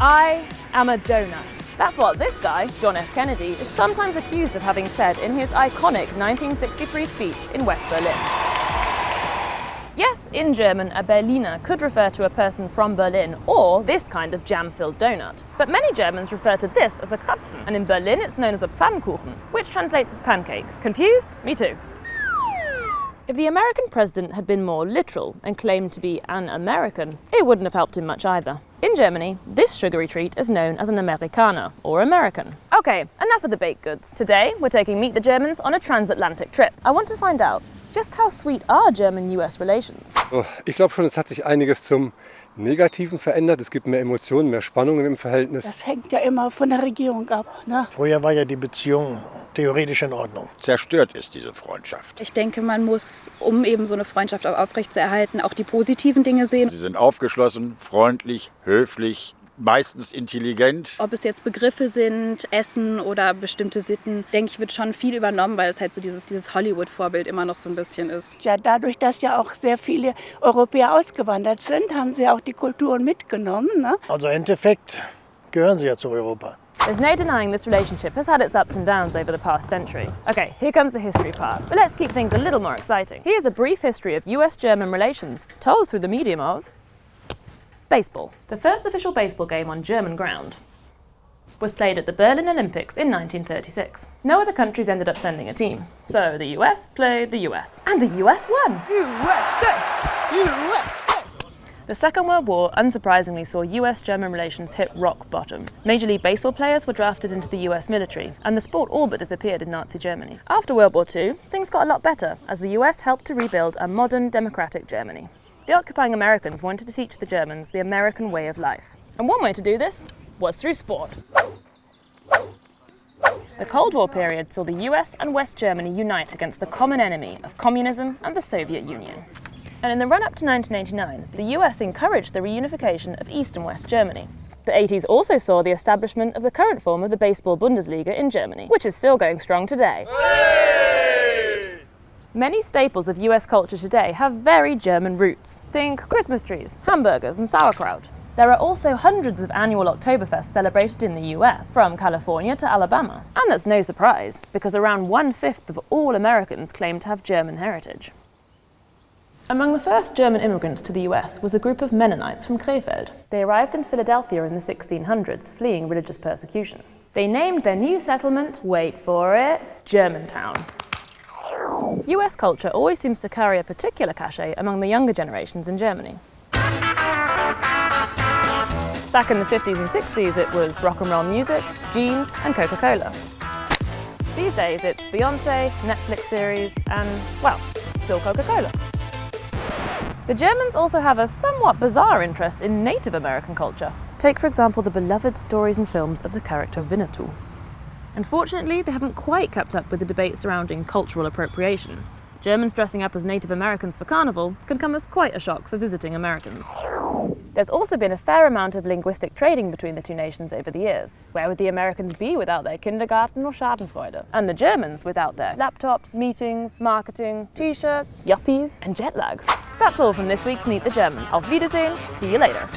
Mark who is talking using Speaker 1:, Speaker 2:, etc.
Speaker 1: I am a donut. That's what this guy, John F. Kennedy, is sometimes accused of having said in his iconic 1963 speech in West Berlin. Yes, in German, a Berliner could refer to a person from Berlin or this kind of jam-filled donut. But many Germans refer to this as a Krapfen, and in Berlin it's known as a Pfannkuchen, which translates as pancake. Confused? Me too. If the American president had been more literal and claimed to be an American, it wouldn't have helped him much either. In Germany, this sugary treat is known as an Americano, or American. Okay, enough of the baked goods. Today, we're taking Meet the Germans on a transatlantic trip. I want to find out, just how sweet are German-US relations?
Speaker 2: Ich glaube schon, es hat sich einiges zum Negativen verändert. Es gibt mehr Emotionen, mehr Spannungen im Verhältnis.
Speaker 3: Das hängt ja immer von der Regierung ab, ne?
Speaker 4: Früher war ja die Beziehung theoretisch in Ordnung.
Speaker 5: Zerstört ist diese Freundschaft.
Speaker 6: Ich denke, man muss, um eben so eine Freundschaft aufrechtzuerhalten, auch die positiven Dinge sehen.
Speaker 5: Sie sind aufgeschlossen, freundlich, höflich, meistens intelligent.
Speaker 6: Ob es jetzt Begriffe sind, Essen oder bestimmte Sitten, denke ich, wird schon viel übernommen, weil es halt so dieses Hollywood-Vorbild immer noch so ein bisschen ist.
Speaker 3: Ja, dadurch, dass ja auch sehr viele Europäer ausgewandert sind, haben sie auch die Kulturen mitgenommen, ne?
Speaker 4: Also im Endeffekt gehören sie ja zu Europa.
Speaker 1: There's no denying this relationship has had its ups and downs over the past century. Okay, here comes the history part. But let's keep things a little more exciting. Here's a brief history of US-German relations, told through the medium of baseball. The first official baseball game on German ground was played at the Berlin Olympics in 1936. No other countries ended up sending a team. So the US played the US. And the US won! USA! USA! The Second World War unsurprisingly saw US-German relations hit rock bottom. Major League Baseball players were drafted into the US military, and the sport all but disappeared in Nazi Germany. After World War II, things got a lot better, as the US helped to rebuild a modern, democratic Germany. The occupying Americans wanted to teach the Germans the American way of life. And one way to do this was through sport. The Cold War period saw the US and West Germany unite against the common enemy of communism and the Soviet Union. And in the run-up to 1989, the US encouraged the reunification of East and West Germany. The 80s also saw the establishment of the current form of the baseball Bundesliga in Germany, which is still going strong today. Hey! Many staples of US culture today have very German roots. Think Christmas trees, hamburgers and sauerkraut. There are also hundreds of annual Oktoberfests celebrated in the US, from California to Alabama. And that's no surprise, because around 1/5 of all Americans claim to have German heritage. Among the first German immigrants to the US was a group of Mennonites from Krefeld. They arrived in Philadelphia in the 1600s, fleeing religious persecution. They named their new settlement, wait for it, Germantown. US culture always seems to carry a particular cachet among the younger generations in Germany. Back in the 50s and 60s, it was rock and roll music, jeans, and Coca-Cola. These days, it's Beyoncé, Netflix series, and, well, still Coca-Cola. The Germans also have a somewhat bizarre interest in Native American culture. Take, for example, the beloved stories and films of the character Winnetou. Unfortunately, they haven't quite kept up with the debate surrounding cultural appropriation. Germans dressing up as Native Americans for Carnival can come as quite a shock for visiting Americans. There's also been a fair amount of linguistic trading between the two nations over the years. Where would the Americans be without their Kindergarten or Schadenfreude? And the Germans without their laptops, meetings, marketing, t-shirts, yuppies, and jet lag? That's all from this week's Meet the Germans. Auf Wiedersehen, see you later.